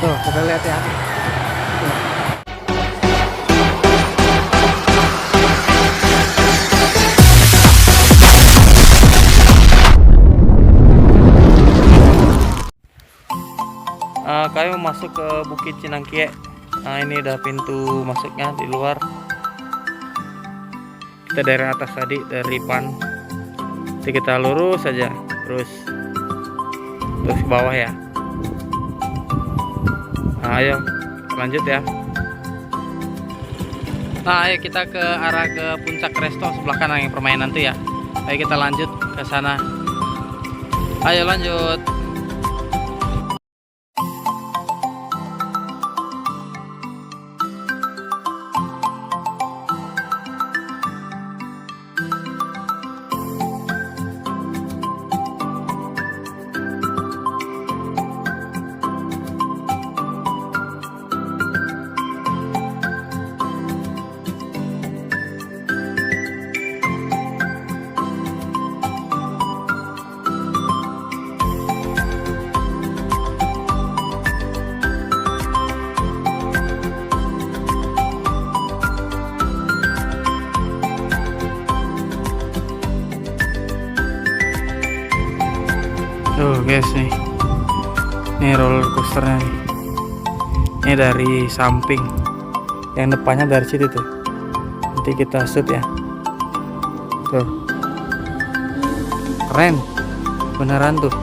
Tuh, kita lihat ya. Tuh. Kami masuk ke Bukit Cinangkie. Nah, ini udah pintu masuknya di luar. Kita dari atas tadi, dari depan. Jadi kita lurus saja, terus ke bawah ya. Nah, ayo lanjut ya. Nah, ayo kita ke arah ke puncak resto sebelah kanan yang permainan tuh ya. Ayo kita lanjut ke sana. Ayo lanjut. Tuh guys nih, ini roller coasternya nih. Ini dari samping, yang depannya dari situ tuh. Nanti kita shoot ya. Tuh, keren, beneran tuh.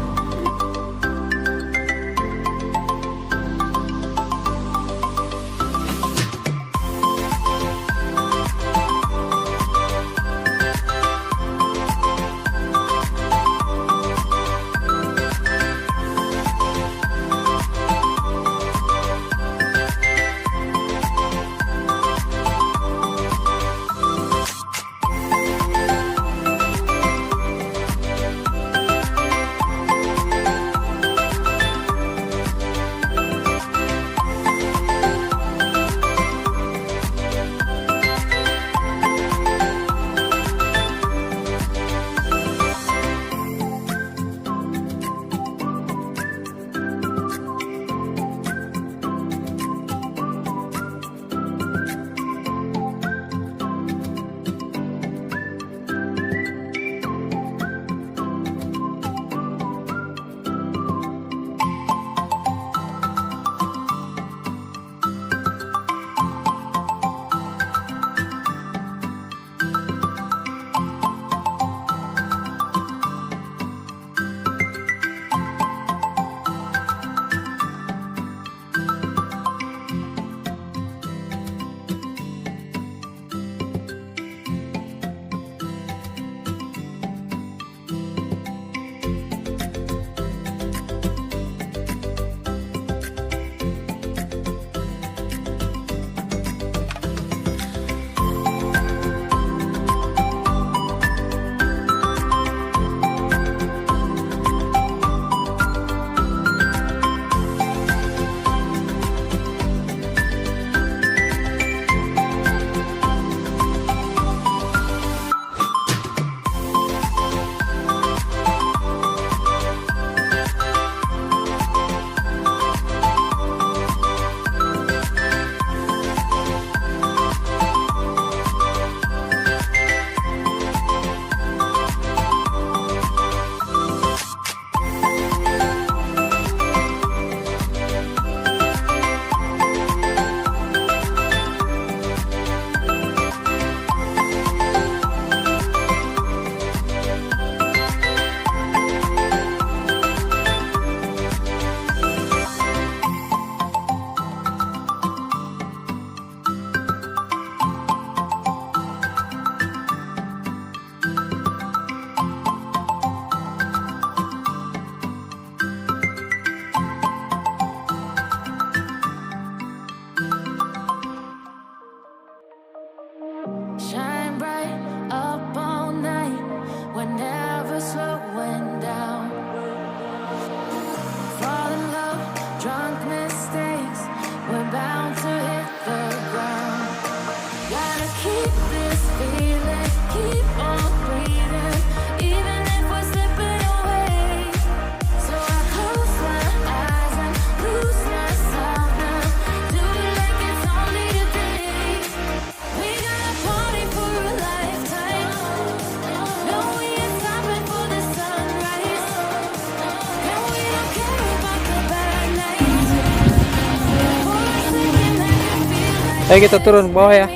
Ayo kita turun ke bawah ya.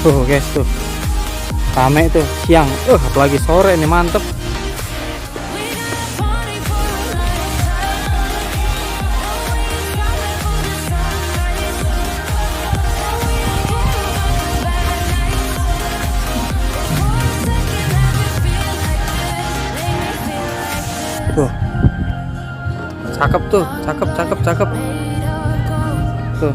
Tuh guys, tuh rame tuh siang. Apalagi sore nih, mantep. Tuh cakep tuh, cakep tuh.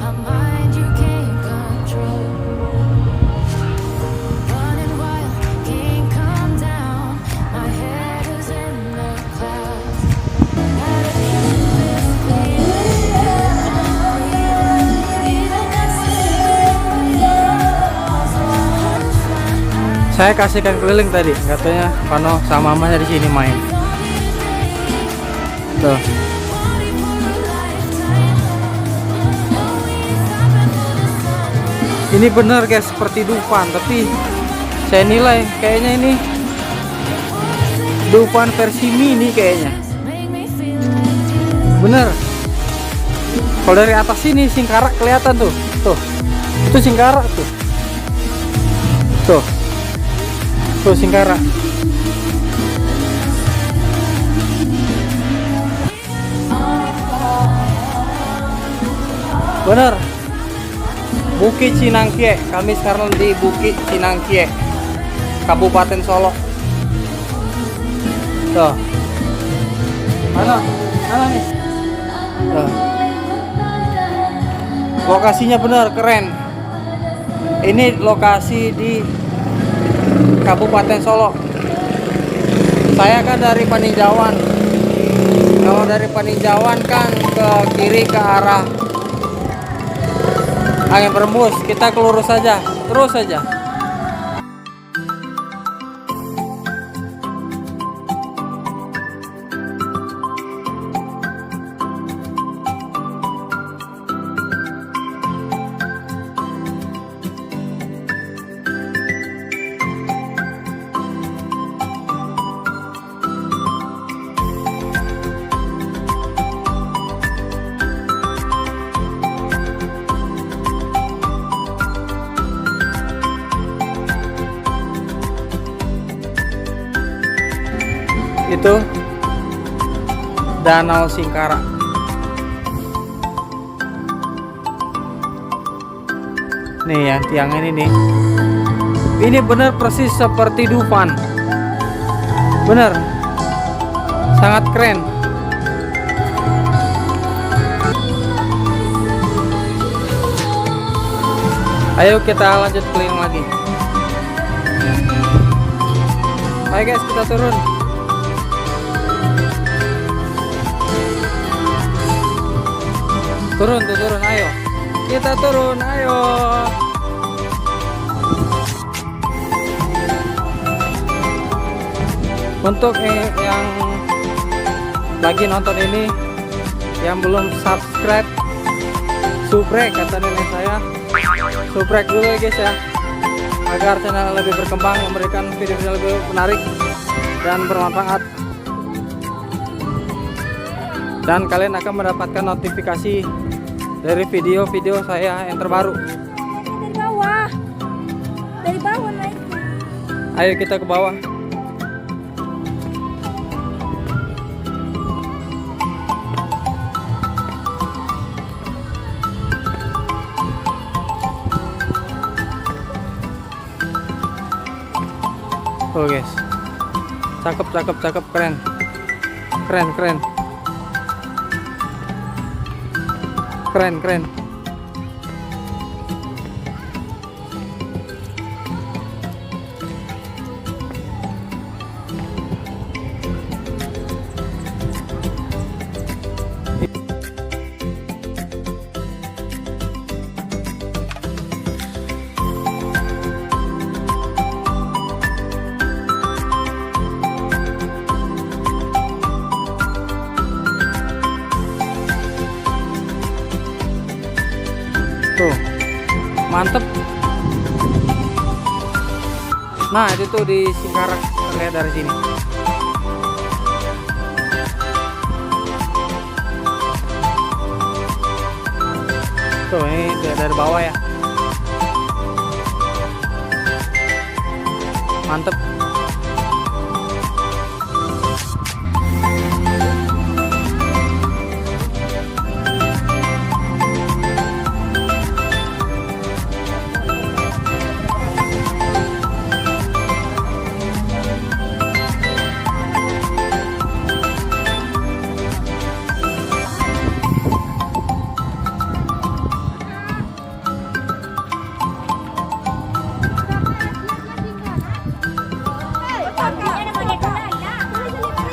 Saya kasihkan keliling tadi, katanya Vano sama mamanya di sini main. Tuh. Ini bener guys, seperti Dufan, tapi saya nilai kayaknya ini Dufan versi mini kayaknya. Bener. Kalau dari atas sini Singkarak kelihatan tuh. Tuh. Itu Singkarak tuh. Tuh. Tuh Singkarak. Bener. Bukit Cinangkie. Kami sekarang di Bukit Cinangkie, Kabupaten Solok. Tuh. Mana nih? Tuh. Lokasinya bener keren. Ini lokasi di Kabupaten Solok. Saya kan dari Paninjauan. Kalau dari Paninjauan kan ke kiri ke arah Angin Berembus, kita kelurus saja, terus saja. Itu Danau Singkarak. Nih ya, tiang ini nih. Ini bener persis seperti Dufan. Bener. Sangat keren. Ayo kita lanjut keliling lagi. Ayo guys, kita turun. Turun, ayo. Kita turun, ayo. Untuk yang lagi nonton ini, yang belum subscribe, subrek kata nenek saya. Subrek dulu ya guys ya, agar channel lebih berkembang, memberikan video-video lebih menarik dan bermanfaat. Dan kalian akan mendapatkan notifikasi dari video-video saya yang terbaru. Dari bawah naik. Ayo kita ke bawah. Oh guys, cakep, keren. Tuh, mantep. Nah itu tuh di Singkarak, terlihat dari sini. Tuh ini dari bawah ya. Mantep.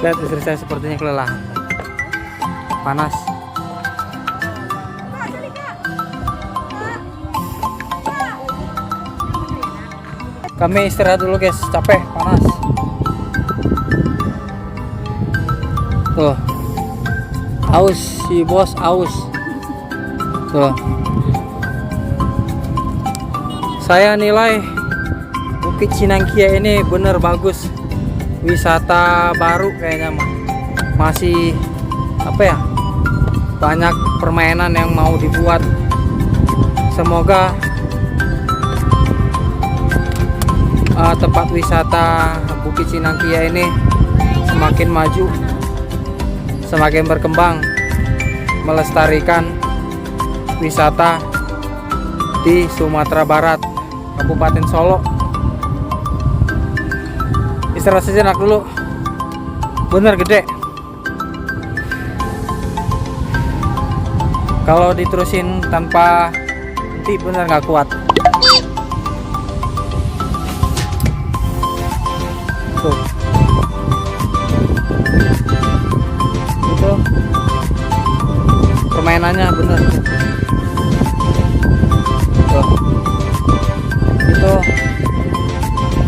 Lihat istri saya sepertinya kelelahan. Panas. Kami istirahat dulu guys, capek, panas. Tuh. Aus si bos, aus. Tuh. Saya nilai Bukit Cinangkia ini bener bagus. Wisata baru kayaknya mah. Masih apa ya? Banyak permainan yang mau dibuat. Semoga tempat wisata Bukit Cinangkia ini semakin maju, semakin berkembang, melestarikan wisata di Sumatera Barat, Kabupaten Solo. Istirahat sejenak dulu, bener gede. Kalau diterusin tanpa henti bener nggak kuat. Tuh. Itu permainannya bener. Tuh. Itu.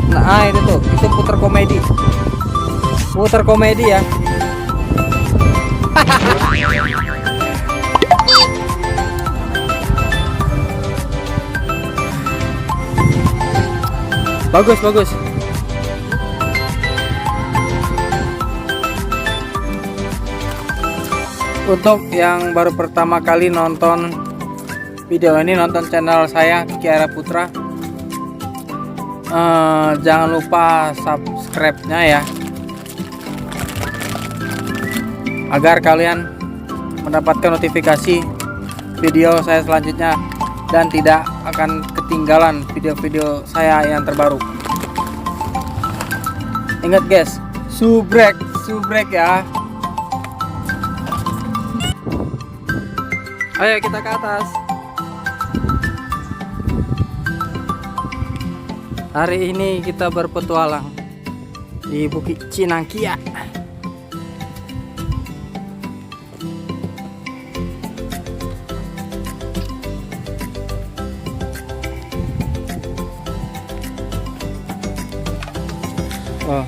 Nah itu tuh, itu putar komedi ya. Bagus. Untuk yang baru pertama kali nonton video ini, nonton channel saya Kiki Arya Putra, jangan lupa subscribe-nya ya, agar kalian mendapatkan notifikasi video saya selanjutnya dan tidak akan ketinggalan video-video saya yang terbaru. Ingat guys, subrek ya. Ayo kita ke atas. Hari ini kita berpetualang di Bukit Cinangkia. Oh.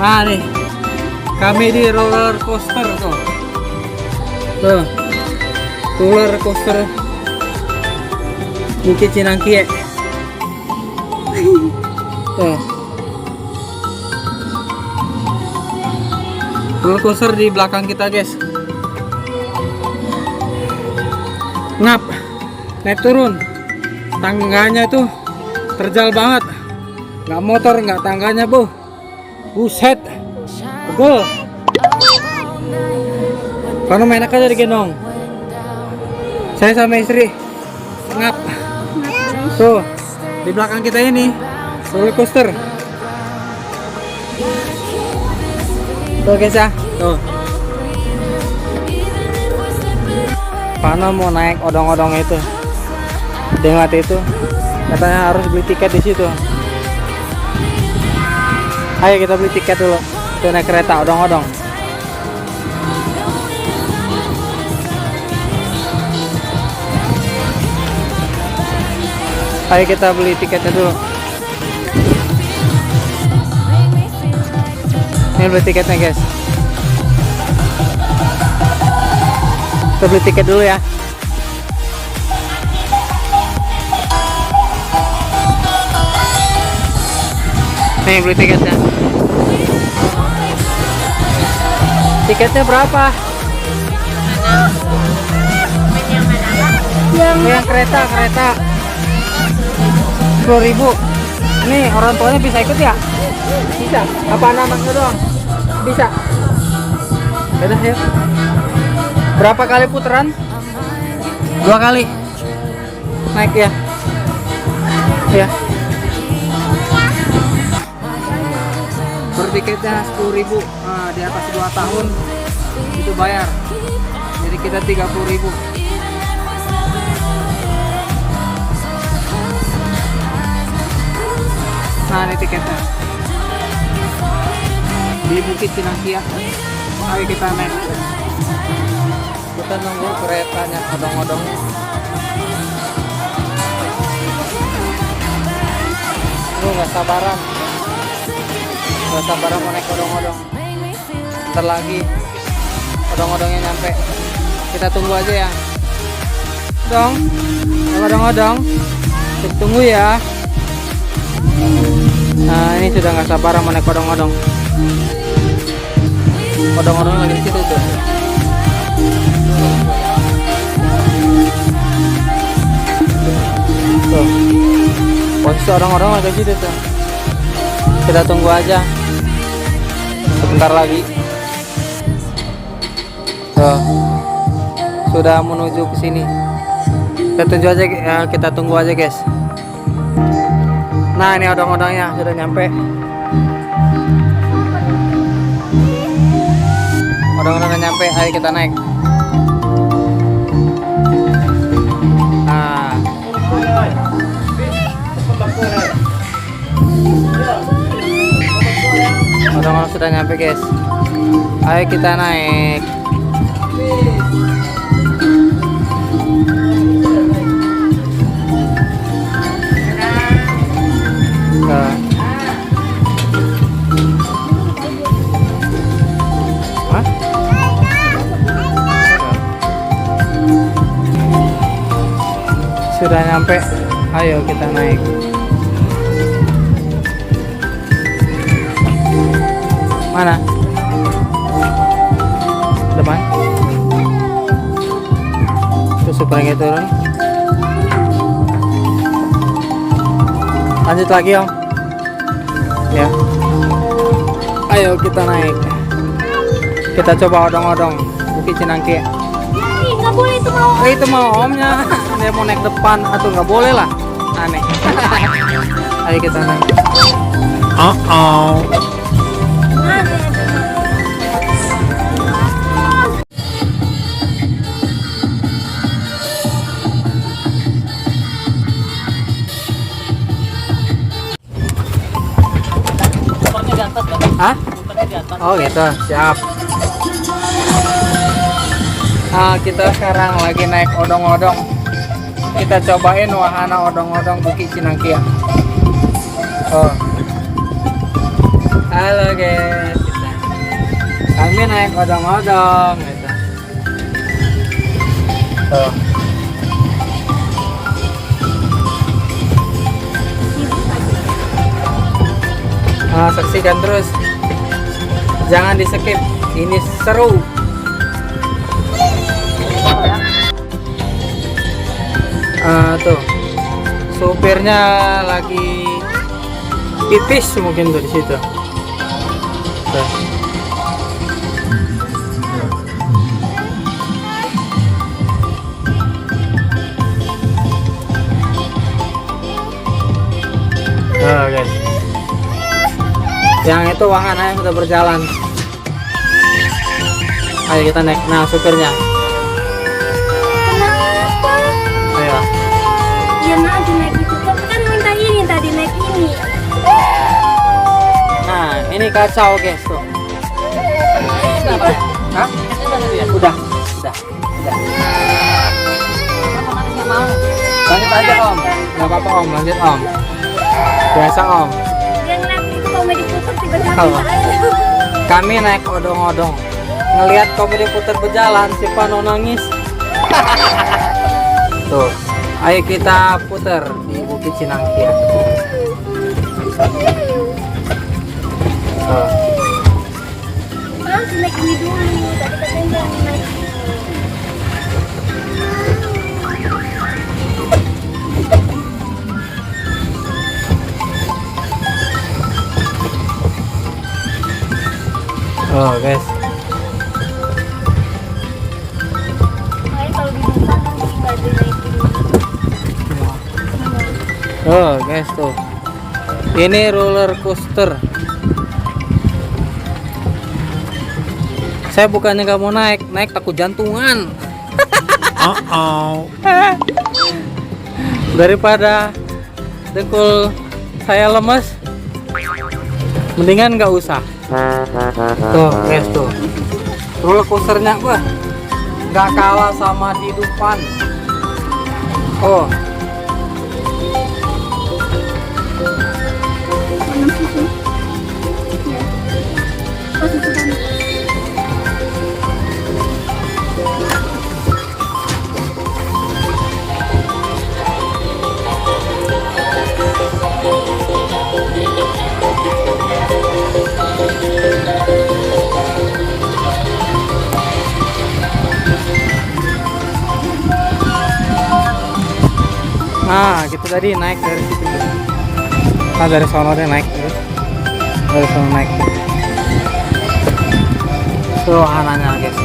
Nah nih, kami di roller coaster tuh. Roller coaster Bukit Cinangkia. Tuh. Roller coaster di belakang kita guys. Ngap, naik turun, tangganya tuh terjal banget. Nggak motor, nggak tangganya bu. Buset, pegel. Karena main aja digendong. Saya sama istri ngap. Tuh, di belakang kita ini roller coaster. Tuh guys ya, tuh. Pana mau naik odong-odong itu. Dia ngeliat itu, katanya harus beli tiket di situ. Ayo kita beli tiket dulu. Tuh naik kereta odong-odong. Ayo kita beli tiketnya dulu. Ini beli tiketnya guys. Kita beli tiket dulu ya. Nih beli tiketnya. Tiketnya berapa? Yang kereta 10.000. Nih orang tuanya bisa ikut ya? Bisa. Apa anaknya doang? Bisa. Yaudah ya. Berapa kali putaran? 2 kali. Naik ya. Ya. Per tiketnya 10.000. Nah, di atas 2 tahun itu bayar. Jadi kita 30.000. Nah, ini tiketnya di Bukit Cinangkia. Ayo kita naik. Kita nunggu keretanya odong-odong. Nggak sabaran mau naik odong-odong. Ntar lagi odong-odongnya nyampe. Kita tunggu aja ya. Odong-odong. Kita tunggu ya. Nah ini sudah nggak sabar mau naik odong-odong. Odong-odong lagi di situ tuh. Tuh. Posisi odong-odong lagi di situ tuh. Kita tunggu aja. Sebentar lagi. Tuh. Sudah menuju ke sini. Kita tunggu aja guys. Nah ini odong-odongnya sudah nyampe. Odong-odongnya nyampe, ayo kita naik. Nah. Odong-odong sudah nyampe guys. Ayo kita naik. Sudah nyampe, ayo kita naik. Mana? Depan. Terus supaya turun. Lanjut lagi om. Ya. Ayo kita naik. Kita coba odong-odong Bukit Cinangkia. Nggak boleh itu mau. Itu mau omnya. Dia mau naik depan atau nggak boleh lah. Aneh. Ayo kita naik. Hah? Oh gitu, siap. Nah, kita sekarang lagi naik odong-odong. Kita cobain wahana odong-odong Bukit Cinangkia. Oh. Halo guys. Kami naik odong-odong gitu. Oh. Nah, saksikan terus. Jangan di skip. Ini seru. Tuh supirnya lagi pipis mungkin tuh di situ. Tuh. Guys, yang itu wahananya sudah berjalan. Ayo kita naik. Nah supirnya. Ayo. Iya nanti naik itu. Tapi kan minta ini tadi naik ini. Nah, ini kacau guys tuh. Hah? Udah. Lanjut aja om, nggak apa-apa om, lanjut om. Biasa om. Dia ngeliat itu komedi putar tiba-tiba Oh. aja. Kami naik odong-odong, ngelihat komedi putar berjalan, si Pano nangis. Tuh, ayo kita putar di Bukit Cinangkia. Tuh. Langsung naik ini dulu. Tadi katanya jangan naik ini. Oh guys, Makanya kalau di depan nanti nggak dinaikin. oh guys tuh, ini roller coaster. Saya bukannya nggak mau naik takut jantungan. Daripada dengkul saya lemes, mendingan nggak usah. Tuh guys tuh, roller coasternya gua nggak kalah sama di depan. Oh, Mana susu? Ya. Oh, susu kan. nah gitu tadi naik dari situ. Nah dari sono deh naik terus. Dari sono naik. Tuh anaknya guys.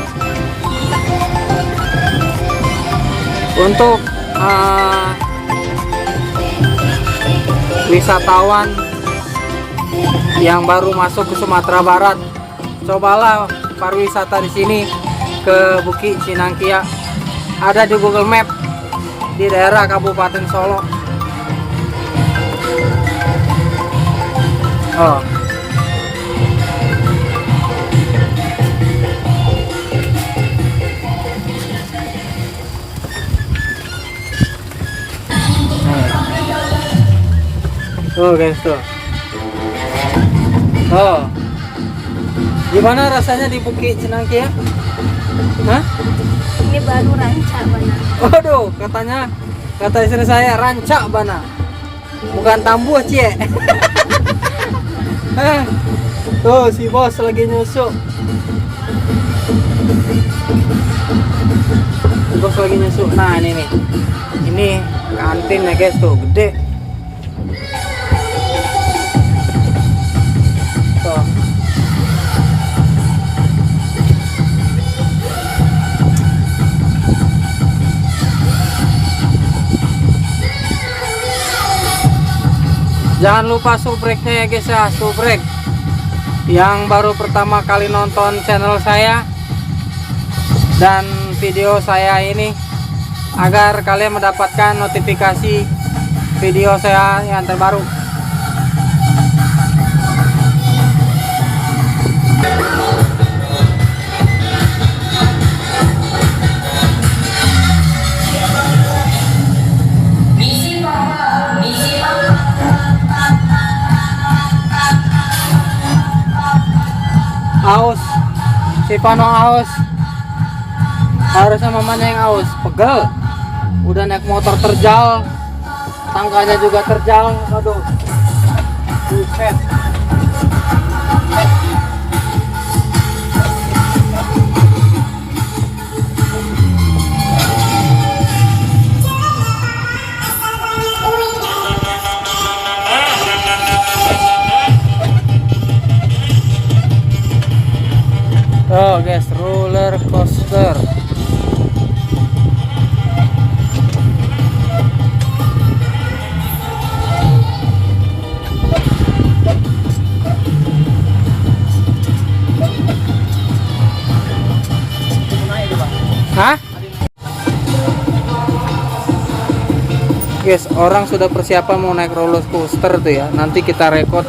Untuk wisatawan yang baru masuk ke Sumatera Barat, cobalah pariwisata di sini ke Bukit Cinangkia. Ada di Google Map di daerah Kabupaten Solo. Oh. Tuh guys tuh. Oh. Gimana rasanya di Bukit Cinangkia? Hah? Ini baru rancak benar. Waduh, kata istri saya rancak bana. Bukan tambuh, Cie. Tuh si bos lagi nyusuk. Si bos lagi nyusuk. Nah, ini nih. Ini kantin ya guys tuh, gede. Tuh. Jangan lupa subscribe-nya ya guys ya, subscribe. Yang baru pertama kali nonton channel saya dan video saya ini, agar kalian mendapatkan notifikasi video saya yang terbaru. Aus, si Pano aus. Harusnya mamanya yang aus, pegel. Udah naik motor terjal, tangkanya juga terjal. Aduh, buset. Oh guys, roller coaster. Hah? guys, orang sudah persiapan mau naik roller coaster tuh ya. Nanti kita record,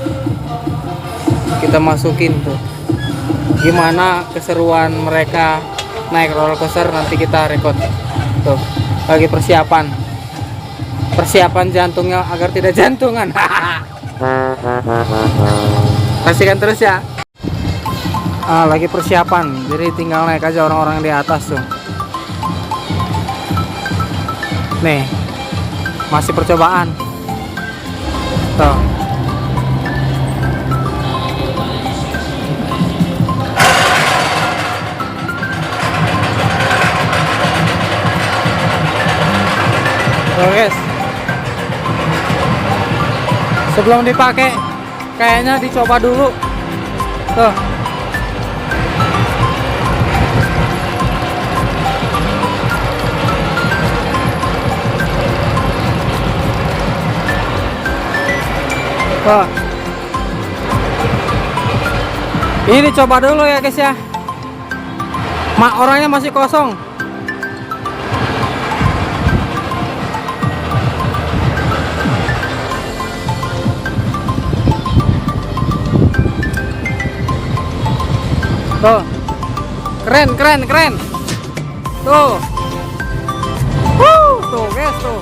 kita masukin tuh gimana keseruan mereka naik roller coaster. Nanti kita record tuh, lagi persiapan jantungnya agar tidak jantungan. Pastikan terus ya. Lagi persiapan, jadi tinggal naik aja orang-orang di atas tuh. Nih, masih percobaan tuh. Guys, sebelum dipakai kayaknya dicoba dulu tuh. Tuh. Ini dicoba dulu ya guys ya. Orangnya masih kosong. Tuh, keren. Tuh, tuh guys tuh,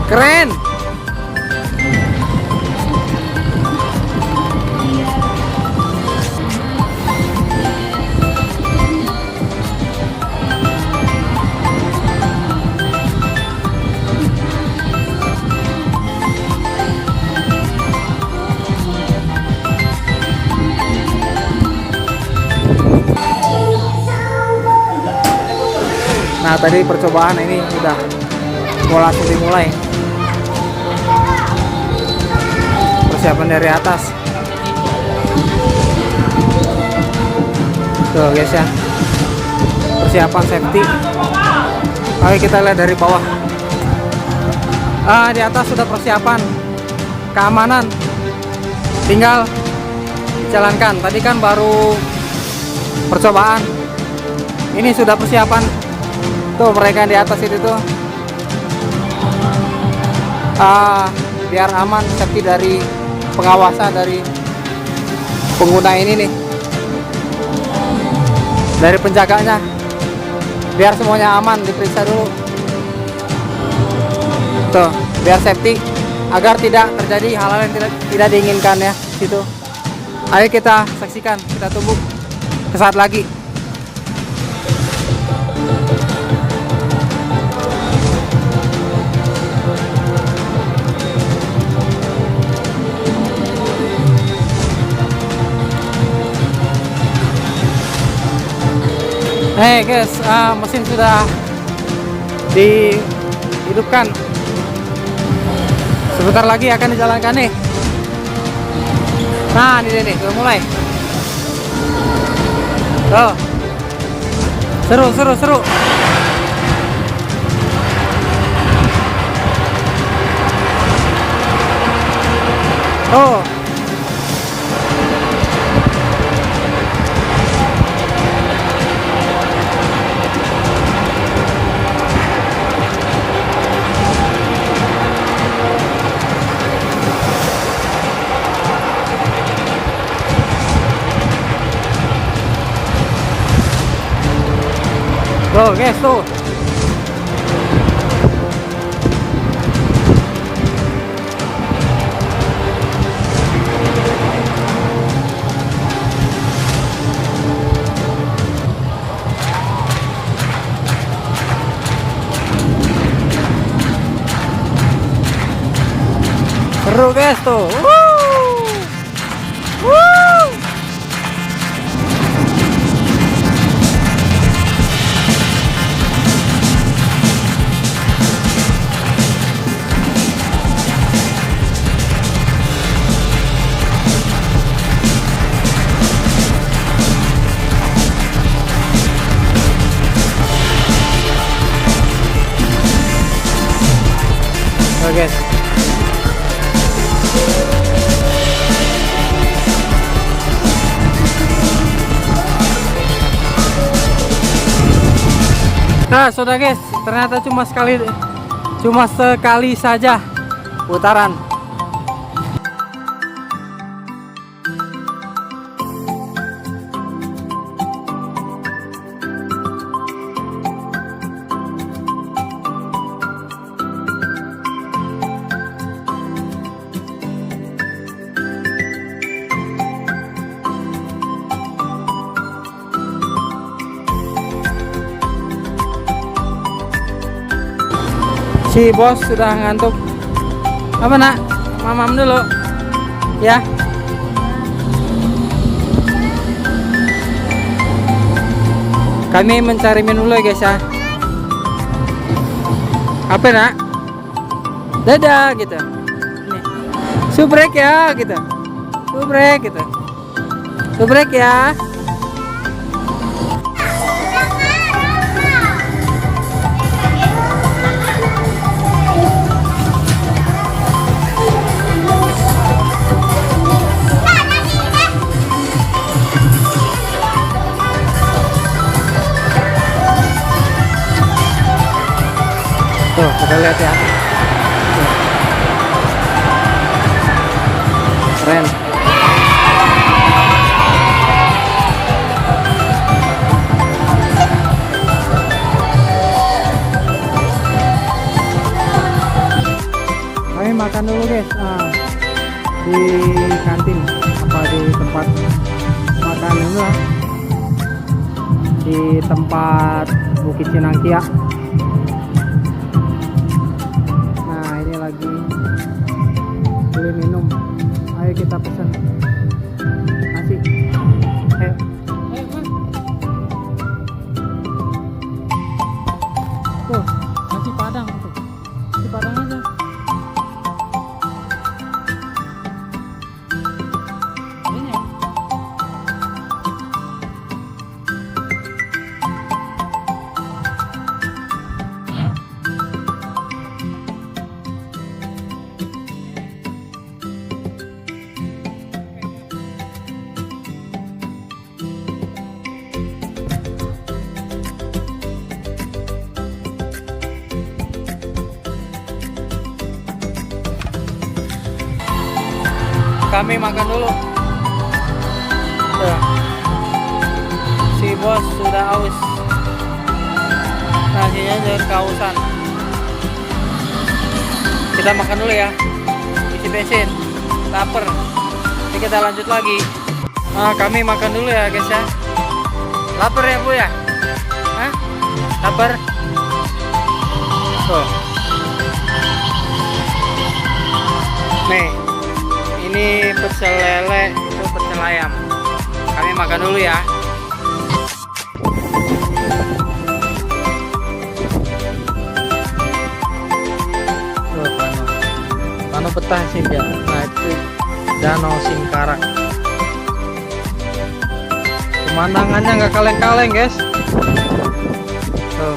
keren. Nah, tadi percobaan ini udah mau langsung dimulai. Persiapan dari atas. Tuh guys ya. Persiapan safety. Oke, kita lihat dari bawah. Di atas sudah persiapan keamanan. Tinggal dijalankan. Tadi kan baru percobaan. Ini sudah persiapan. Tuh mereka yang di atas itu tuh, biar aman, safety dari pengawasan dari pengguna ini nih, dari penjaganya, biar semuanya aman, diperiksa dulu tuh, biar safety, agar tidak terjadi hal-hal yang tidak diinginkan ya situ. Ayo kita saksikan, kita tunggu sesaat lagi. Hey guys, mesin sudah dihidupkan. Sebentar lagi akan dijalankan nih. Nah, ini nih, udah mulai. Tuh. Seru. Oh. Tuh guys tuh. Seru guys tuh. Guys, Nah, sudah guys, ternyata cuma sekali saja putaran. Si bos sudah ngantuk. Apa nak? Mamam dulu ya. Kami mencari menu dulu ya guys ya. Apa nak? Dadah gitu. Nih. Subrek ya gitu. Subrek gitu. Subrek ya. Tuh, kita lihat ya. Keren. Kami makan dulu guys. Di kantin apa di tempat makan ini lah. Di tempat Bukit Cinangkia. Lagi beli minum, ayo kita pesan nasi. Ayo. Tuh, nasi padang tuh. Nasi padang aja. Ini ya? Kami makan dulu. Tuh. Si bos sudah aus. Nasinya jadi kehausan. Kita makan dulu ya. Isi bensin. Lapar. Nanti kita lanjut lagi. Nah, kami makan dulu ya guys ya. Lapar ya Bu ya? Hah? Lapar? Tuh. Nih. Ini pecel lele, itu pecel ayam. Kami makan dulu ya. Tuh, Pano petah sih dia. Nah itu Danau Singkarak. Pemandangannya nggak kaleng-kaleng guys. Tuh.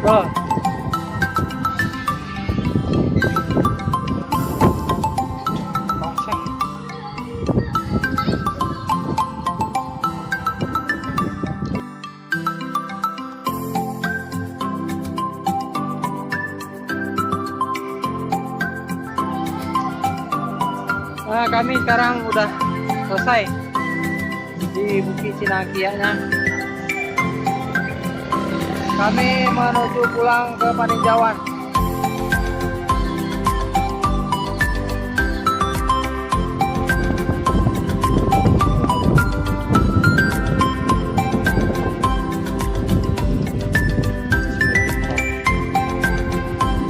Oh. Nah, kami sekarang udah selesai di Bukit Cinangkia-nya. Kami menuju pulang ke Paninjauan.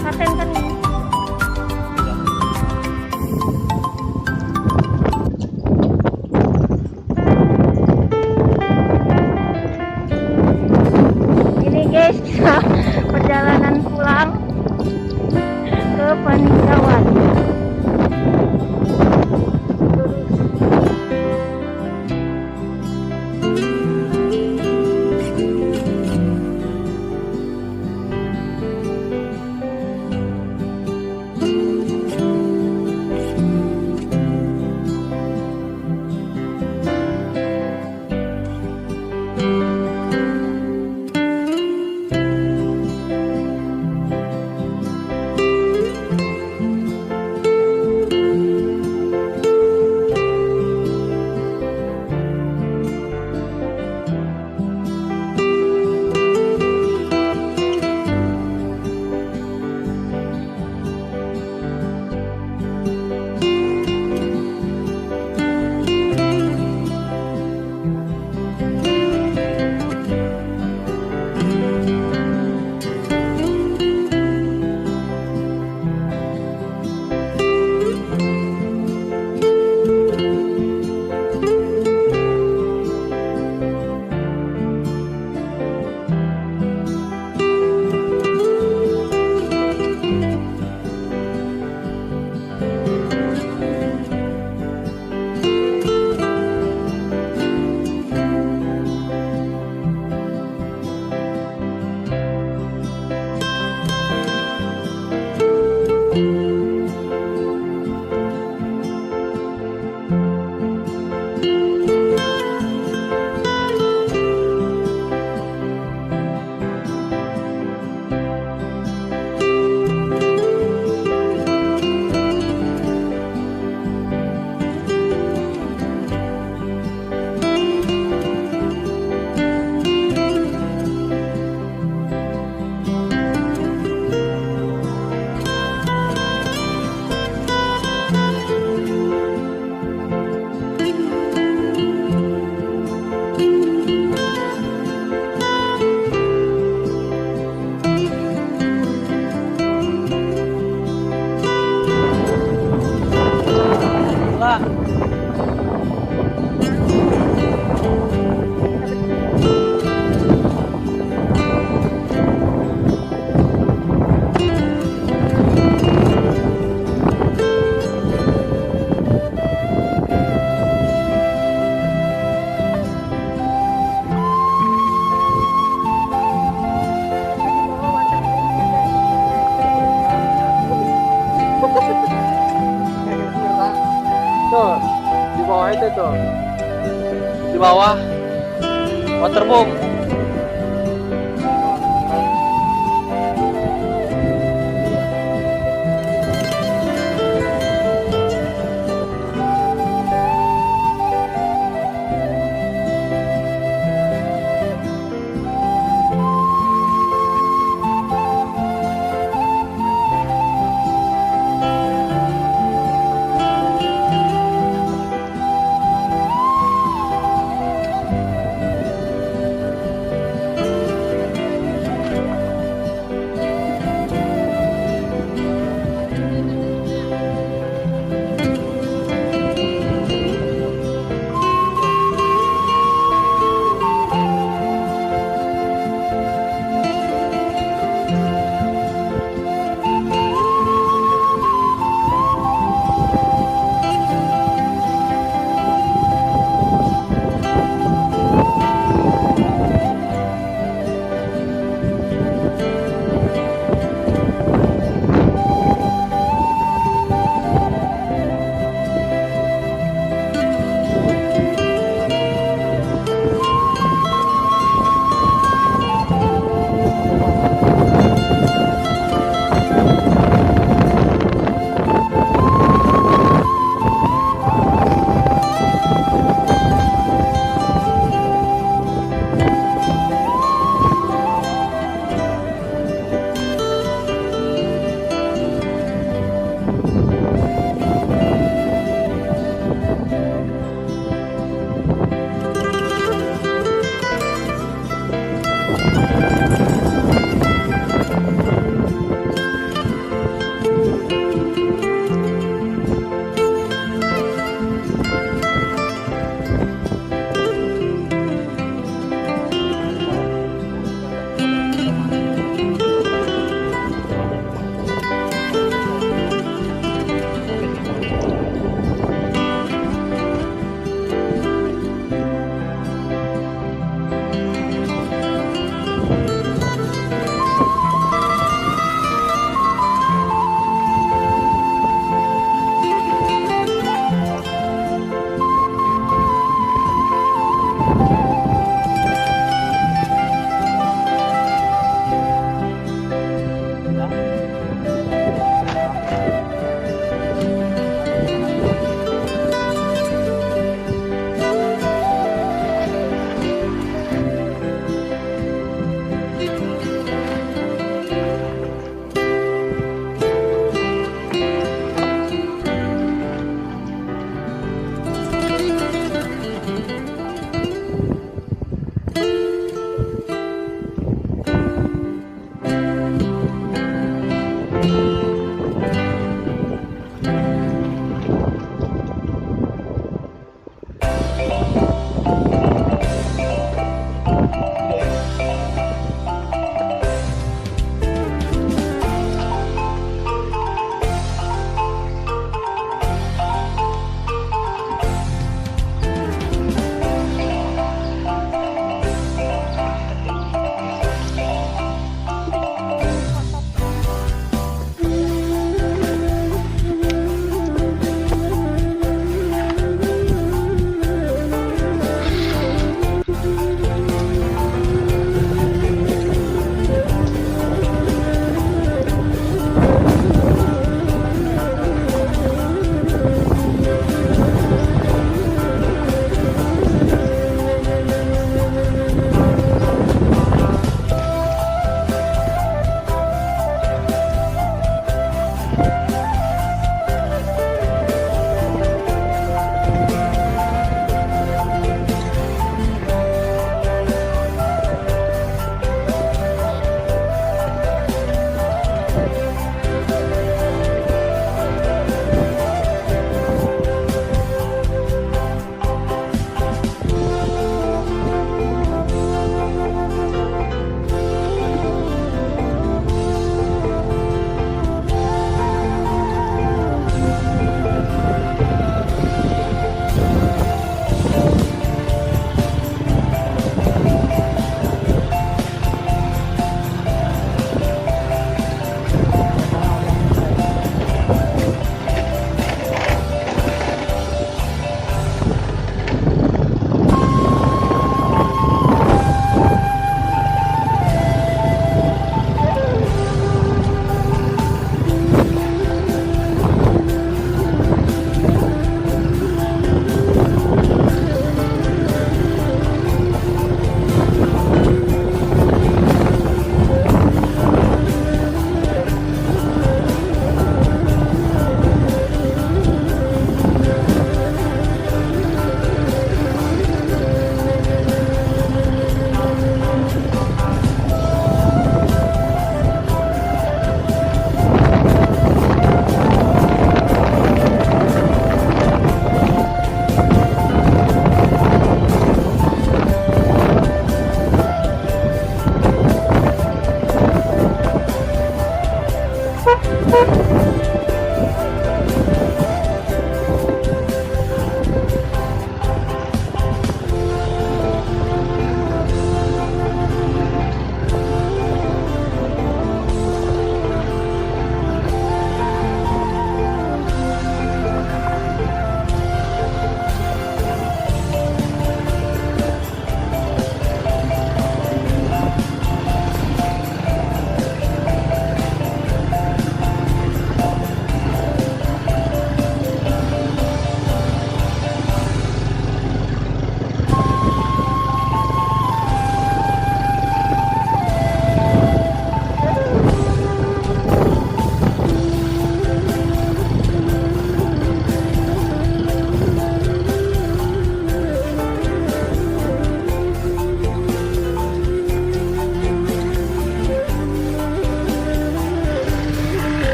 Paten kan ini. Ini guys, perjalanan pulang. Tuh, di bawah itu tuh. Di bawah waterboom.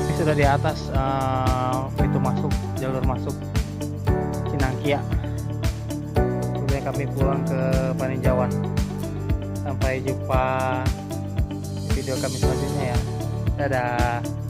Ini sudah di atas pintu masuk, jalur masuk Cinangkia. Kemudian kami pulang ke Paninjauan. Sampai jumpa di video kami selanjutnya ya. Dadah.